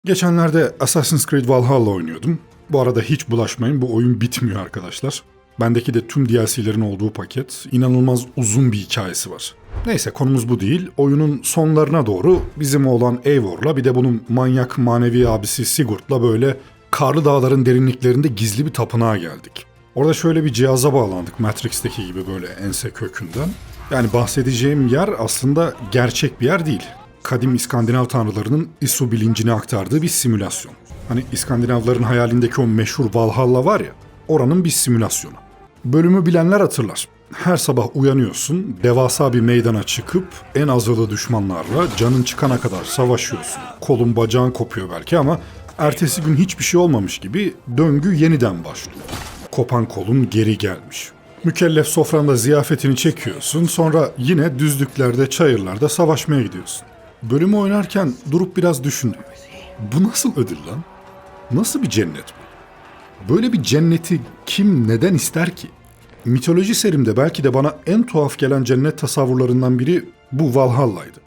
Geçenlerde Assassin's Creed Valhalla oynuyordum. Bu arada hiç bulaşmayın, bu oyun bitmiyor arkadaşlar. Bendeki de tüm DLC'lerin olduğu paket. İnanılmaz uzun bir hikayesi var. Neyse konumuz bu değil. Oyunun sonlarına doğru bizim oğlan Eivor'la bir de bunun manyak manevi abisi Sigurd'la böyle karlı dağların derinliklerinde gizli bir tapınağa geldik. Orada şöyle bir cihaza bağlandık, Matrix'teki gibi böyle ense kökünden. Yani bahsedeceğim yer aslında gerçek bir yer değil. Kadim İskandinav tanrılarının İsu bilincini aktardığı bir simülasyon. Hani İskandinavların hayalindeki o meşhur Valhalla var ya, oranın bir simülasyonu. Bölümü bilenler hatırlar. Her sabah uyanıyorsun, devasa bir meydana çıkıp en azılı düşmanlarla canın çıkana kadar savaşıyorsun. Kolun bacağın kopuyor belki ama ertesi gün hiçbir şey olmamış gibi döngü yeniden başlıyor. Kopan kolun geri gelmiş. Mükellef sofranda ziyafetini çekiyorsun, sonra yine düzlüklerde, çayırlarda savaşmaya gidiyorsun. Bölümü oynarken durup biraz düşündüm. Bu nasıl ödül lan? Nasıl bir cennet bu? Böyle bir cenneti kim neden ister ki? Mitoloji serimde belki de bana en tuhaf gelen cennet tasavvurlarından biri bu Valhalla'ydı.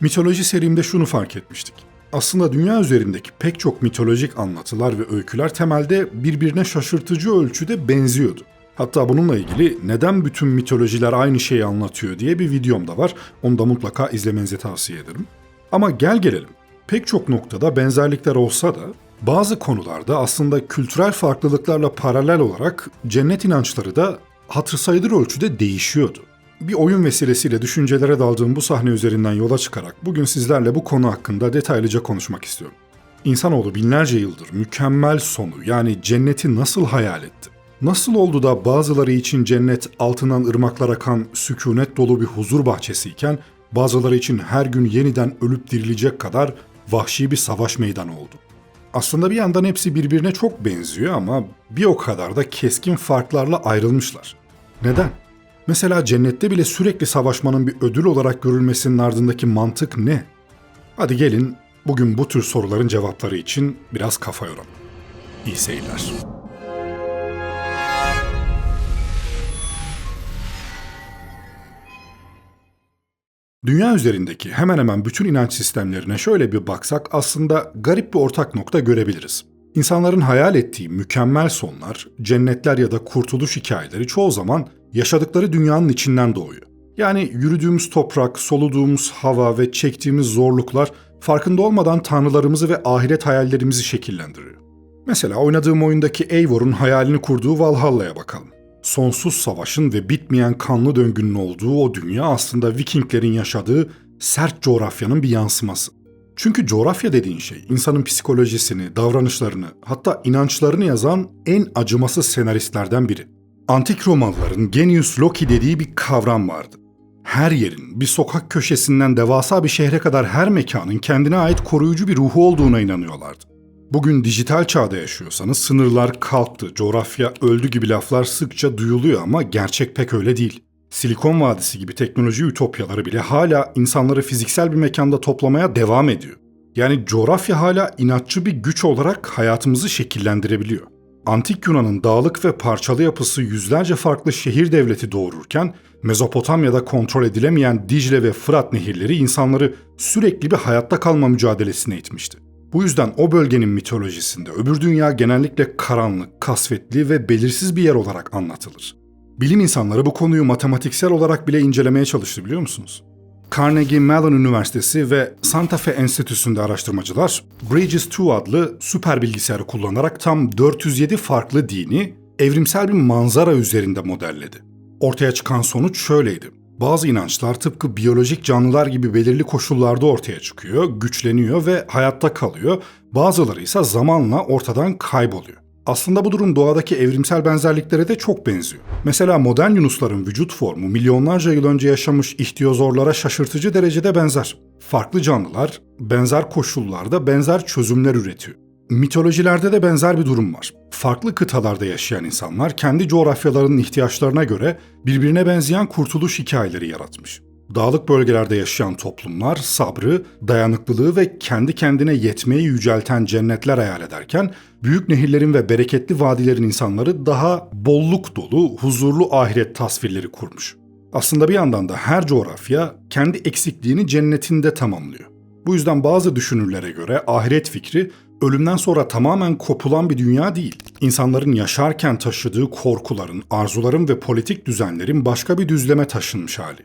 Mitoloji serimde şunu fark etmiştik. Aslında dünya üzerindeki pek çok mitolojik anlatılar ve öyküler temelde birbirine şaşırtıcı ölçüde benziyordu. Hatta bununla ilgili neden bütün mitolojiler aynı şeyi anlatıyor diye bir videom da var. Onu da mutlaka izlemenizi tavsiye ederim. Ama gel gelelim. Pek çok noktada benzerlikler olsa da bazı konularda aslında kültürel farklılıklarla paralel olarak cennet inançları da hatır sayılır ölçüde değişiyordu. Bir oyun vesilesiyle düşüncelere daldığım bu sahne üzerinden yola çıkarak bugün sizlerle bu konu hakkında detaylıca konuşmak istiyorum. İnsanoğlu binlerce yıldır mükemmel sonu yani cenneti nasıl hayal etti? Nasıl oldu da bazıları için cennet altından ırmaklar akan sükunet dolu bir huzur bahçesiyken bazıları için her gün yeniden ölüp dirilecek kadar vahşi bir savaş meydanı oldu? Aslında bir yandan hepsi birbirine çok benziyor ama bir o kadar da keskin farklarla ayrılmışlar. Neden? Mesela cennette bile sürekli savaşmanın bir ödül olarak görülmesinin ardındaki mantık ne? Hadi gelin bugün bu tür soruların cevapları için biraz kafa yoralım. İyi seyirler. Dünya üzerindeki hemen hemen bütün inanç sistemlerine şöyle bir baksak aslında garip bir ortak nokta görebiliriz. İnsanların hayal ettiği mükemmel sonlar, cennetler ya da kurtuluş hikayeleri çoğu zaman yaşadıkları dünyanın içinden doğuyor. Yani yürüdüğümüz toprak, soluduğumuz hava ve çektiğimiz zorluklar farkında olmadan tanrılarımızı ve ahiret hayallerimizi şekillendiriyor. Mesela oynadığım oyundaki Eivor'un hayalini kurduğu Valhalla'ya bakalım. Sonsuz savaşın ve bitmeyen kanlı döngünün olduğu o dünya aslında Vikinglerin yaşadığı sert coğrafyanın bir yansıması. Çünkü coğrafya dediğin şey insanın psikolojisini, davranışlarını, hatta inançlarını yazan en acımasız senaristlerden biri. Antik Romalıların Genius Loci dediği bir kavram vardı. Her yerin, bir sokak köşesinden devasa bir şehre kadar her mekanın kendine ait koruyucu bir ruhu olduğuna inanıyorlardı. Bugün dijital çağda yaşıyorsanız sınırlar kalktı, coğrafya öldü gibi laflar sıkça duyuluyor ama gerçek pek öyle değil. Silikon Vadisi gibi teknoloji ütopyaları bile hala insanları fiziksel bir mekanda toplamaya devam ediyor. Yani coğrafya hala inatçı bir güç olarak hayatımızı şekillendirebiliyor. Antik Yunan'ın dağlık ve parçalı yapısı yüzlerce farklı şehir devleti doğururken Mezopotamya'da kontrol edilemeyen Dicle ve Fırat nehirleri insanları sürekli bir hayatta kalma mücadelesine itmişti. Bu yüzden o bölgenin mitolojisinde öbür dünya genellikle karanlık, kasvetli ve belirsiz bir yer olarak anlatılır. Bilim insanları bu konuyu matematiksel olarak bile incelemeye çalıştı biliyor musunuz? Carnegie Mellon Üniversitesi ve Santa Fe Enstitüsü'nde araştırmacılar Bridges 2 adlı süper bilgisayarı kullanarak tam 407 farklı dini evrimsel bir manzara üzerinde modelledi. Ortaya çıkan sonuç şöyleydi. Bazı inançlar tıpkı biyolojik canlılar gibi belirli koşullarda ortaya çıkıyor, güçleniyor ve hayatta kalıyor. Bazıları ise zamanla ortadan kayboluyor. Aslında bu durum doğadaki evrimsel benzerliklere de çok benziyor. Mesela modern yunusların vücut formu milyonlarca yıl önce yaşamış ihtiyozorlara şaşırtıcı derecede benzer. Farklı canlılar benzer koşullarda benzer çözümler üretiyor. Mitolojilerde de benzer bir durum var. Farklı kıtalarda yaşayan insanlar kendi coğrafyalarının ihtiyaçlarına göre birbirine benzeyen kurtuluş hikayeleri yaratmış. Dağlık bölgelerde yaşayan toplumlar sabrı, dayanıklılığı ve kendi kendine yetmeyi yücelten cennetler hayal ederken, büyük nehirlerin ve bereketli vadilerin insanları daha bolluk dolu, huzurlu ahiret tasvirleri kurmuş. Aslında bir yandan da her coğrafya kendi eksikliğini cennetinde tamamlıyor. Bu yüzden bazı düşünürlere göre ahiret fikri ölümden sonra tamamen kopulan bir dünya değil. İnsanların yaşarken taşıdığı korkuların, arzuların ve politik düzenlerin başka bir düzleme taşınmış hali.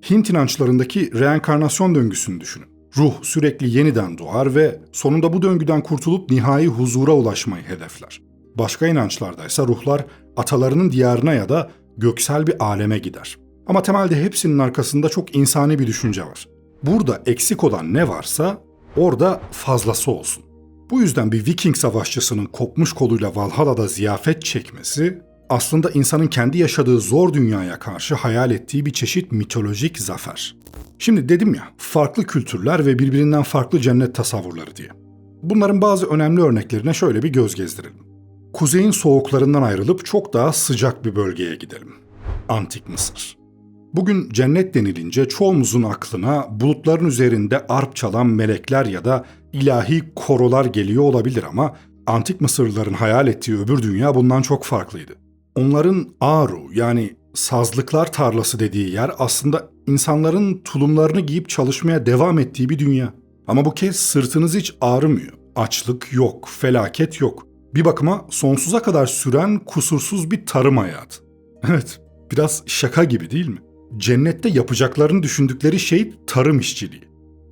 Hint inançlarındaki reenkarnasyon döngüsünü düşünün. Ruh sürekli yeniden doğar ve sonunda bu döngüden kurtulup nihai huzura ulaşmayı hedefler. Başka inançlardaysa ruhlar atalarının diyarına ya da göksel bir aleme gider. Ama temelde hepsinin arkasında çok insani bir düşünce var. Burada eksik olan ne varsa orada fazlası olsun. Bu yüzden bir Viking savaşçısının kopmuş koluyla Valhalla'da ziyafet çekmesi aslında insanın kendi yaşadığı zor dünyaya karşı hayal ettiği bir çeşit mitolojik zafer. Şimdi dedim ya, farklı kültürler ve birbirinden farklı cennet tasavvurları diye. Bunların bazı önemli örneklerine şöyle bir göz gezdirelim. Kuzeyin soğuklarından ayrılıp çok daha sıcak bir bölgeye gidelim. Antik Mısır. Bugün cennet denilince çoğumuzun aklına bulutların üzerinde arp çalan melekler ya da ilahi korolar geliyor olabilir ama Antik Mısırlıların hayal ettiği öbür dünya bundan çok farklıydı. Onların Aru yani sazlıklar tarlası dediği yer aslında insanların tulumlarını giyip çalışmaya devam ettiği bir dünya. Ama bu kez sırtınız hiç ağrımıyor. Açlık yok, felaket yok. Bir bakıma sonsuza kadar süren kusursuz bir tarım hayatı. Evet, biraz şaka gibi değil mi? Cennette yapacaklarını düşündükleri şey tarım işçiliği.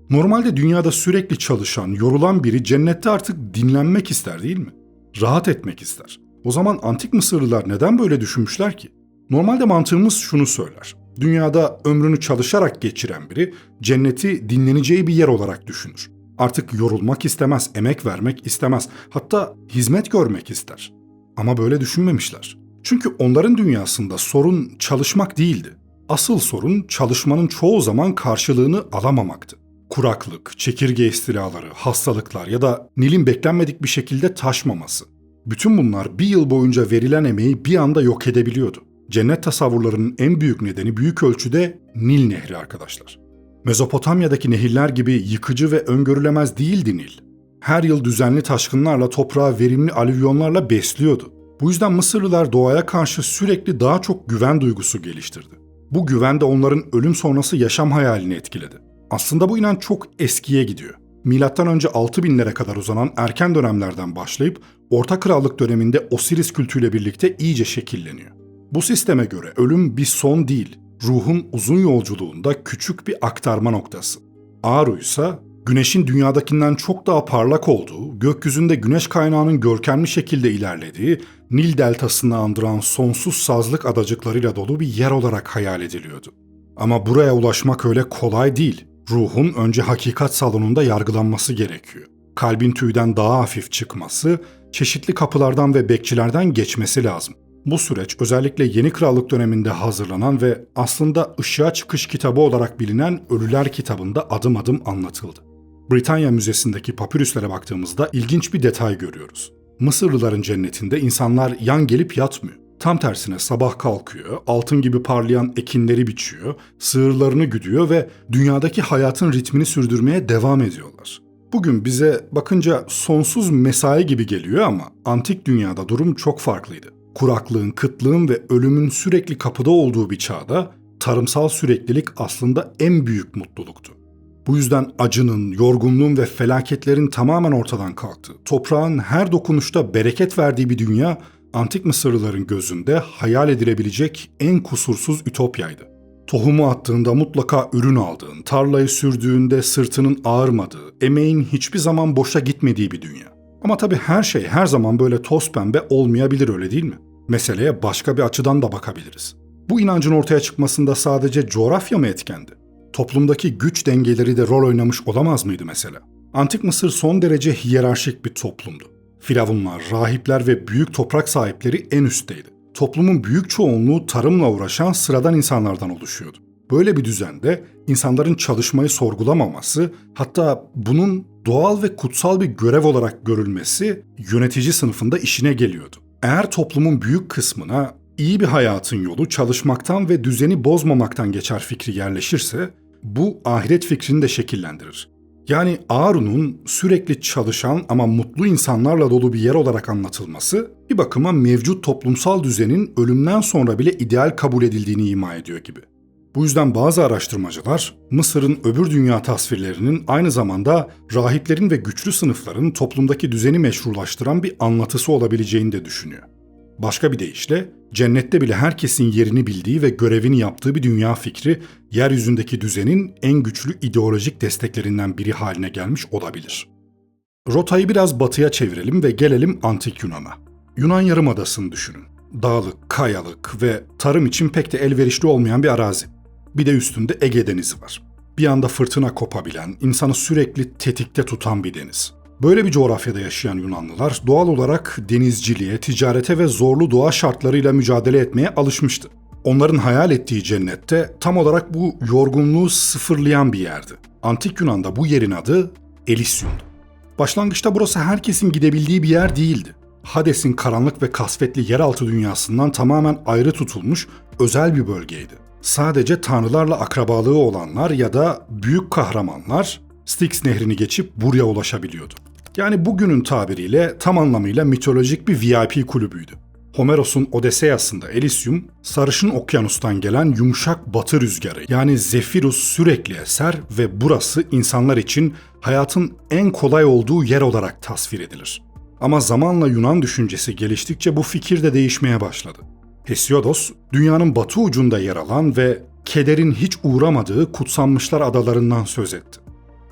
Normalde dünyada sürekli çalışan, yorulan biri cennette artık dinlenmek ister değil mi? Rahat etmek ister. O zaman Antik Mısırlılar neden böyle düşünmüşler ki? Normalde mantığımız şunu söyler. Dünyada ömrünü çalışarak geçiren biri cenneti dinleneceği bir yer olarak düşünür. Artık yorulmak istemez, emek vermek istemez, hatta hizmet görmek ister. Ama böyle düşünmemişler. Çünkü onların dünyasında sorun çalışmak değildi. Asıl sorun çalışmanın çoğu zaman karşılığını alamamaktı. Kuraklık, çekirge istilaları, hastalıklar ya da Nil'in beklenmedik bir şekilde taşmaması. Bütün bunlar bir yıl boyunca verilen emeği bir anda yok edebiliyordu. Cennet tasavvurlarının en büyük nedeni büyük ölçüde Nil Nehri arkadaşlar. Mezopotamya'daki nehirler gibi yıkıcı ve öngörülemez değildi Nil. Her yıl düzenli taşkınlarla toprağı verimli alüvyonlarla besliyordu. Bu yüzden Mısırlılar doğaya karşı sürekli daha çok güven duygusu geliştirdi. Bu güven de onların ölüm sonrası yaşam hayalini etkiledi. Aslında bu inanç çok eskiye gidiyor. Milattan önce 6000'lere kadar uzanan erken dönemlerden başlayıp Orta Krallık döneminde Osiris kültüyle birlikte iyice şekilleniyor. Bu sisteme göre ölüm bir son değil, ruhun uzun yolculuğunda küçük bir aktarma noktası. Aru ise güneşin dünyadakinden çok daha parlak olduğu, gökyüzünde güneş kaynağının görkemli şekilde ilerlediği, Nil deltasını andıran sonsuz sazlık adacıklarıyla dolu bir yer olarak hayal ediliyordu. Ama buraya ulaşmak öyle kolay değil. Ruhun önce hakikat salonunda yargılanması gerekiyor. Kalbin tüyden daha hafif çıkması, çeşitli kapılardan ve bekçilerden geçmesi lazım. Bu süreç özellikle Yeni Krallık döneminde hazırlanan ve aslında ışığa çıkış kitabı olarak bilinen Ölüler kitabında adım adım anlatıldı. Britanya Müzesi'ndeki papirüslere baktığımızda ilginç bir detay görüyoruz. Mısırlıların cennetinde insanlar yan gelip yatmıyor. Tam tersine sabah kalkıyor, altın gibi parlayan ekinleri biçiyor, sığırlarını güdüyor ve dünyadaki hayatın ritmini sürdürmeye devam ediyorlar. Bugün bize bakınca sonsuz mesai gibi geliyor ama antik dünyada durum çok farklıydı. Kuraklığın, kıtlığın ve ölümün sürekli kapıda olduğu bir çağda tarımsal süreklilik aslında en büyük mutluluktu. Bu yüzden acının, yorgunluğun ve felaketlerin tamamen ortadan kalktığı, toprağın her dokunuşta bereket verdiği bir dünya, Antik Mısırlıların gözünde hayal edilebilecek en kusursuz ütopyaydı. Tohumu attığında mutlaka ürün aldığın, tarlayı sürdüğünde sırtının ağırmadığı, emeğin hiçbir zaman boşa gitmediği bir dünya. Ama tabii her şey her zaman böyle toz pembe olmayabilir, öyle değil mi? Meseleye başka bir açıdan da bakabiliriz. Bu inancın ortaya çıkmasında sadece coğrafya mı etkendi? Toplumdaki güç dengeleri de rol oynamış olamaz mıydı mesela? Antik Mısır son derece hiyerarşik bir toplumdu. Firavunlar, rahipler ve büyük toprak sahipleri en üstteydi. Toplumun büyük çoğunluğu tarımla uğraşan sıradan insanlardan oluşuyordu. Böyle bir düzende insanların çalışmayı sorgulamaması, hatta bunun doğal ve kutsal bir görev olarak görülmesi yönetici sınıfında işine geliyordu. Eğer toplumun büyük kısmına iyi bir hayatın yolu çalışmaktan ve düzeni bozmamaktan geçer fikri yerleşirse, bu ahiret fikrini de şekillendirir. Yani Aru'nun sürekli çalışan ama mutlu insanlarla dolu bir yer olarak anlatılması, bir bakıma mevcut toplumsal düzenin ölümden sonra bile ideal kabul edildiğini ima ediyor gibi. Bu yüzden bazı araştırmacılar Mısır'ın öbür dünya tasvirlerinin aynı zamanda rahiplerin ve güçlü sınıfların toplumdaki düzeni meşrulaştıran bir anlatısı olabileceğini de düşünüyor. Başka bir deyişle cennette bile herkesin yerini bildiği ve görevini yaptığı bir dünya fikri yeryüzündeki düzenin en güçlü ideolojik desteklerinden biri haline gelmiş olabilir. Rotayı biraz batıya çevirelim ve gelelim Antik Yunan'a. Yunan Yarımadası'nı düşünün. Dağlık, kayalık ve tarım için pek de elverişli olmayan bir arazi. Bir de üstünde Ege Denizi var. Bir anda fırtına kopabilen, insanı sürekli tetikte tutan bir deniz. Böyle bir coğrafyada yaşayan Yunanlılar doğal olarak denizciliğe, ticarete ve zorlu doğa şartlarıyla mücadele etmeye alışmıştı. Onların hayal ettiği cennette tam olarak bu yorgunluğu sıfırlayan bir yerdi. Antik Yunan'da bu yerin adı Elysium'du. Başlangıçta burası herkesin gidebildiği bir yer değildi. Hades'in karanlık ve kasvetli yeraltı dünyasından tamamen ayrı tutulmuş özel bir bölgeydi. Sadece tanrılarla akrabalığı olanlar ya da büyük kahramanlar Styx nehrini geçip buraya ulaşabiliyordu. Yani bugünün tabiriyle tam anlamıyla mitolojik bir VIP kulübüydü. Homeros'un Odysseus'ında Elysium, sarışın okyanustan gelen yumuşak batı rüzgarı yani Zephyrus sürekli eser ve burası insanlar için hayatın en kolay olduğu yer olarak tasvir edilir. Ama zamanla Yunan düşüncesi geliştikçe bu fikir de değişmeye başladı. Hesiodos, dünyanın batı ucunda yer alan ve kederin hiç uğramadığı Kutsanmışlar adalarından söz etti.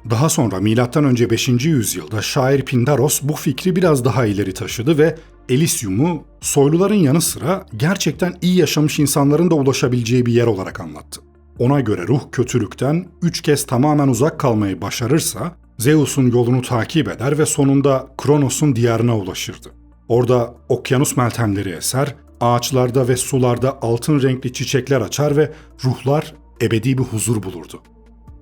Daha sonra M.Ö. 5. yüzyılda şair Pindaros bu fikri biraz daha ileri taşıdı ve Elysium'u soyluların yanı sıra gerçekten iyi yaşamış insanların da ulaşabileceği bir yer olarak anlattı. Ona göre ruh kötülükten 3 kez tamamen uzak kalmayı başarırsa Zeus'un yolunu takip eder ve sonunda Kronos'un diyarına ulaşırdı. Orada okyanus meltemleri eser, ağaçlarda ve sularda altın renkli çiçekler açar ve ruhlar ebedi bir huzur bulurdu.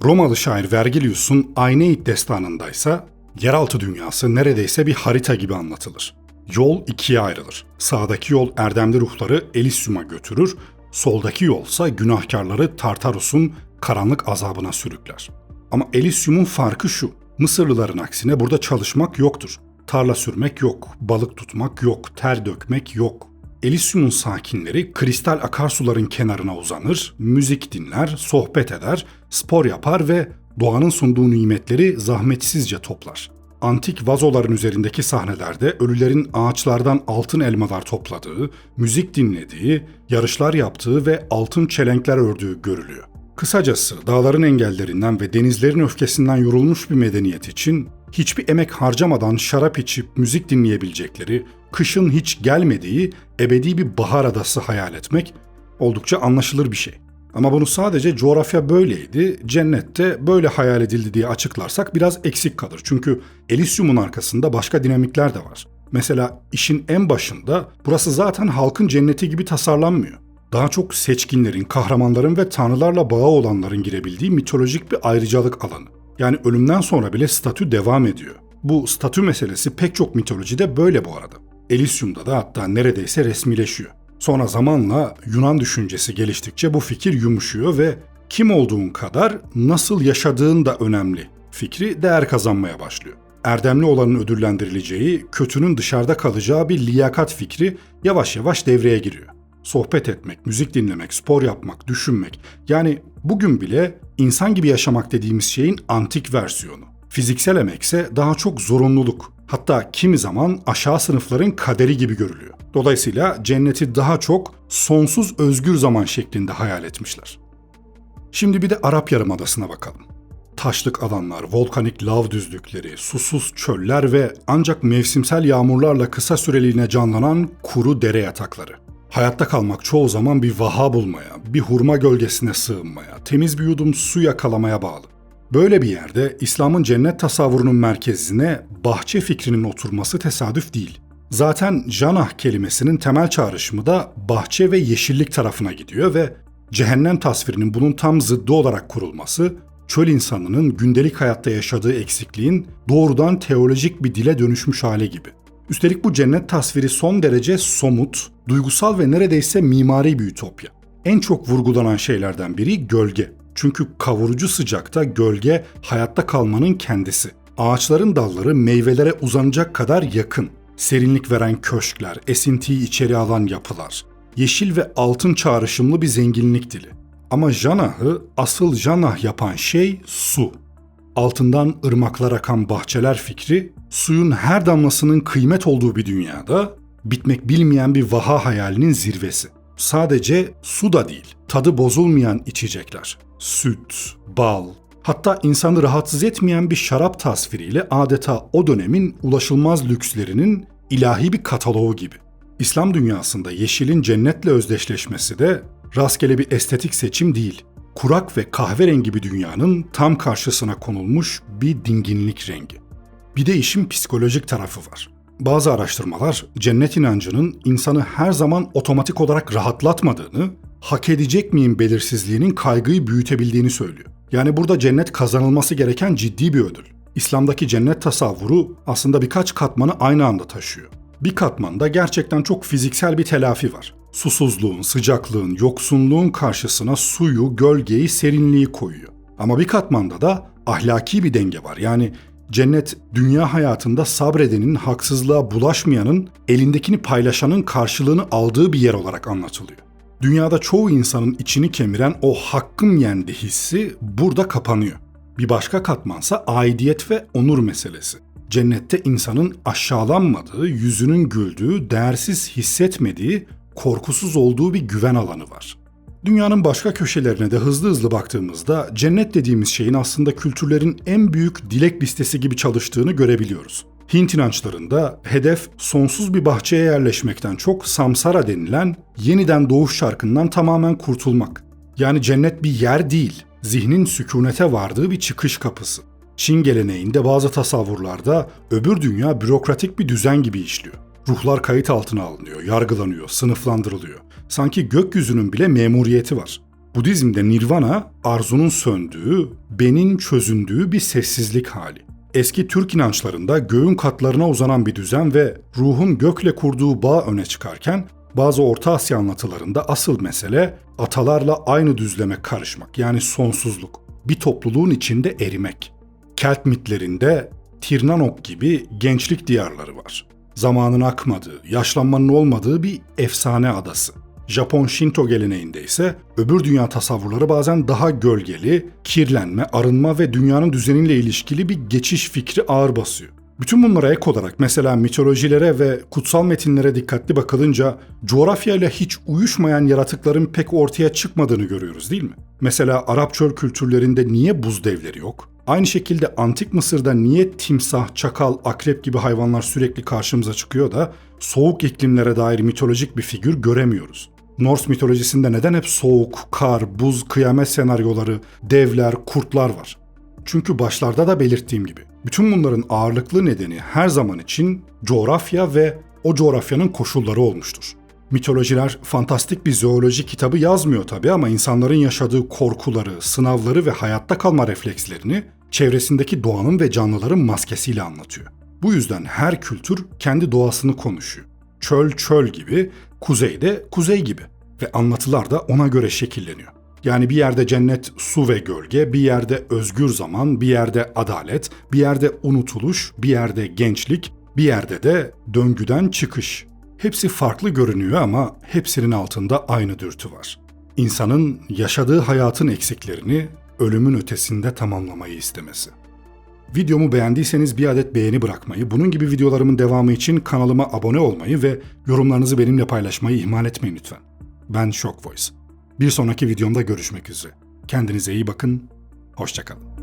Romalı şair Vergilius'un Aeneid destanındaysa yeraltı dünyası neredeyse bir harita gibi anlatılır. Yol ikiye ayrılır. Sağdaki yol erdemli ruhları Elysium'a götürür, soldaki yolsa günahkarları Tartarus'un karanlık azabına sürükler. Ama Elysium'un farkı şu, Mısırlıların aksine burada çalışmak yoktur. Tarla sürmek yok, balık tutmak yok, ter dökmek yok. Elysium'un sakinleri kristal akarsuların kenarına uzanır, müzik dinler, sohbet eder, spor yapar ve doğanın sunduğu nimetleri zahmetsizce toplar. Antik vazoların üzerindeki sahnelerde ölülerin ağaçlardan altın elmalar topladığı, müzik dinlediği, yarışlar yaptığı ve altın çelenkler ördüğü görülüyor. Kısacası dağların engellerinden ve denizlerin öfkesinden yorulmuş bir medeniyet için hiçbir emek harcamadan şarap içip müzik dinleyebilecekleri, kışın hiç gelmediği ebedi bir bahar adası hayal etmek oldukça anlaşılır bir şey. Ama bunu sadece coğrafya böyleydi, cennette böyle hayal edildi diye açıklarsak biraz eksik kalır. Çünkü Elysium'un arkasında başka dinamikler de var. Mesela işin en başında burası zaten halkın cenneti gibi tasarlanmıyor. Daha çok seçkinlerin, kahramanların ve tanrılarla bağı olanların girebildiği mitolojik bir ayrıcalık alanı. Yani ölümden sonra bile statü devam ediyor. Bu statü meselesi pek çok mitolojide böyle bu arada. Elysium'da da hatta neredeyse resmileşiyor. Sonra zamanla Yunan düşüncesi geliştikçe bu fikir yumuşuyor ve kim olduğun kadar nasıl yaşadığın da önemli fikri değer kazanmaya başlıyor. Erdemli olanın ödüllendirileceği, kötünün dışarıda kalacağı bir liyakat fikri yavaş yavaş devreye giriyor. Sohbet etmek, müzik dinlemek, spor yapmak, düşünmek, yani bugün bile insan gibi yaşamak dediğimiz şeyin antik versiyonu. Fiziksel emekse daha çok zorunluluk, hatta kimi zaman aşağı sınıfların kaderi gibi görülüyor. Dolayısıyla cenneti daha çok sonsuz özgür zaman şeklinde hayal etmişler. Şimdi bir de Arap Yarımadası'na bakalım. Taşlık alanlar, volkanik lav düzlükleri, susuz çöller ve ancak mevsimsel yağmurlarla kısa süreliğine canlanan kuru dere yatakları. Hayatta kalmak çoğu zaman bir vaha bulmaya, bir hurma gölgesine sığınmaya, temiz bir yudum su yakalamaya bağlı. Böyle bir yerde İslam'ın cennet tasavvurunun merkezine bahçe fikrinin oturması tesadüf değil. Zaten Jannah kelimesinin temel çağrışımı da bahçe ve yeşillik tarafına gidiyor ve cehennem tasvirinin bunun tam zıddı olarak kurulması, çöl insanının gündelik hayatta yaşadığı eksikliğin doğrudan teolojik bir dile dönüşmüş hali gibi. Üstelik bu cennet tasviri son derece somut, duygusal ve neredeyse mimari bir ütopya. En çok vurgulanan şeylerden biri gölge. Çünkü kavurucu sıcakta gölge hayatta kalmanın kendisi. Ağaçların dalları meyvelere uzanacak kadar yakın. Serinlik veren köşkler, esintiyi içeri alan yapılar. Yeşil ve altın çağrışımlı bir zenginlik dili. Ama Janah'ı asıl Janah yapan şey su. Altından ırmaklar akan bahçeler fikri, suyun her damlasının kıymet olduğu bir dünyada bitmek bilmeyen bir vaha hayalinin zirvesi. Sadece su da değil, tadı bozulmayan içecekler. Süt, bal, hatta insanı rahatsız etmeyen bir şarap tasviriyle adeta o dönemin ulaşılmaz lükslerinin ilahi bir kataloğu gibi. İslam dünyasında yeşilin cennetle özdeşleşmesi de rastgele bir estetik seçim değil. Kurak ve kahverengi bir dünyanın tam karşısına konulmuş bir dinginlik rengi. Bir de işin psikolojik tarafı var. Bazı araştırmalar cennet inancının insanı her zaman otomatik olarak rahatlatmadığını, hak edecek miyim belirsizliğinin kaygıyı büyütebildiğini söylüyor. Yani burada cennet kazanılması gereken ciddi bir ödül. İslam'daki cennet tasavvuru aslında birkaç katmanı aynı anda taşıyor. Bir katmanda gerçekten çok fiziksel bir telafi var. Susuzluğun, sıcaklığın, yoksunluğun karşısına suyu, gölgeyi, serinliği koyuyor. Ama bir katmanda da ahlaki bir denge var. Yani cennet dünya hayatında sabredenin, haksızlığa bulaşmayanın, elindekini paylaşanın karşılığını aldığı bir yer olarak anlatılıyor. Dünyada çoğu insanın içini kemiren o hakkım yendi hissi burada kapanıyor. Bir başka katmansa aidiyet ve onur meselesi. Cennette insanın aşağılanmadığı, yüzünün güldüğü, değersiz hissetmediği, korkusuz olduğu bir güven alanı var. Dünyanın başka köşelerine de hızlı baktığımızda cennet dediğimiz şeyin aslında kültürlerin en büyük dilek listesi gibi çalıştığını görebiliyoruz. Hint inançlarında hedef sonsuz bir bahçeye yerleşmekten çok samsara denilen yeniden doğuş çarkından tamamen kurtulmak. Yani cennet bir yer değil, zihnin sükunete vardığı bir çıkış kapısı. Çin geleneğinde bazı tasavvurlarda öbür dünya bürokratik bir düzen gibi işliyor. Ruhlar kayıt altına alınıyor, yargılanıyor, sınıflandırılıyor. Sanki gökyüzünün bile memuriyeti var. Budizm'de nirvana, arzunun söndüğü, benin çözündüğü bir sessizlik hali. Eski Türk inançlarında göğün katlarına uzanan bir düzen ve ruhun gökle kurduğu bağ öne çıkarken, bazı Orta Asya anlatılarında asıl mesele atalarla aynı düzleme karışmak, yani sonsuzluk. Bir topluluğun içinde erimek. Kelt mitlerinde Tirnanok gibi gençlik diyarları var. Zamanın akmadığı, yaşlanmanın olmadığı bir efsane adası. Japon Shinto geleneğinde ise öbür dünya tasavvurları bazen daha gölgeli, kirlenme, arınma ve dünyanın düzeniyle ilişkili bir geçiş fikri ağır basıyor. Bütün bunlara ek olarak mesela mitolojilere ve kutsal metinlere dikkatli bakılınca coğrafyayla hiç uyuşmayan yaratıkların pek ortaya çıkmadığını görüyoruz değil mi? Mesela Arap çöl kültürlerinde niye buz devleri yok? Aynı şekilde Antik Mısır'da niye timsah, çakal, akrep gibi hayvanlar sürekli karşımıza çıkıyor da soğuk iklimlere dair mitolojik bir figür göremiyoruz? Norse mitolojisinde neden hep soğuk, kar, buz, kıyamet senaryoları, devler, kurtlar var? Çünkü başlarda da belirttiğim gibi bütün bunların ağırlıklı nedeni her zaman için coğrafya ve o coğrafyanın koşulları olmuştur. Mitolojiler fantastik bir zooloji kitabı yazmıyor tabii ama insanların yaşadığı korkuları, sınavları ve hayatta kalma reflekslerini çevresindeki doğanın ve canlıların maskesiyle anlatıyor. Bu yüzden her kültür kendi doğasını konuşuyor. Çöl çöl gibi, kuzey de kuzey gibi ve anlatılar da ona göre şekilleniyor. Yani bir yerde cennet su ve gölge, bir yerde özgür zaman, bir yerde adalet, bir yerde unutuluş, bir yerde gençlik, bir yerde de döngüden çıkış. Hepsi farklı görünüyor ama hepsinin altında aynı dürtü var. İnsanın yaşadığı hayatın eksiklerini ölümün ötesinde tamamlamayı istemesi. Videomu beğendiyseniz bir adet beğeni bırakmayı, bunun gibi videolarımın devamı için kanalıma abone olmayı ve yorumlarınızı benimle paylaşmayı ihmal etmeyin lütfen. Ben Shock Voice. Bir sonraki videomda görüşmek üzere. Kendinize iyi bakın, hoşça kalın.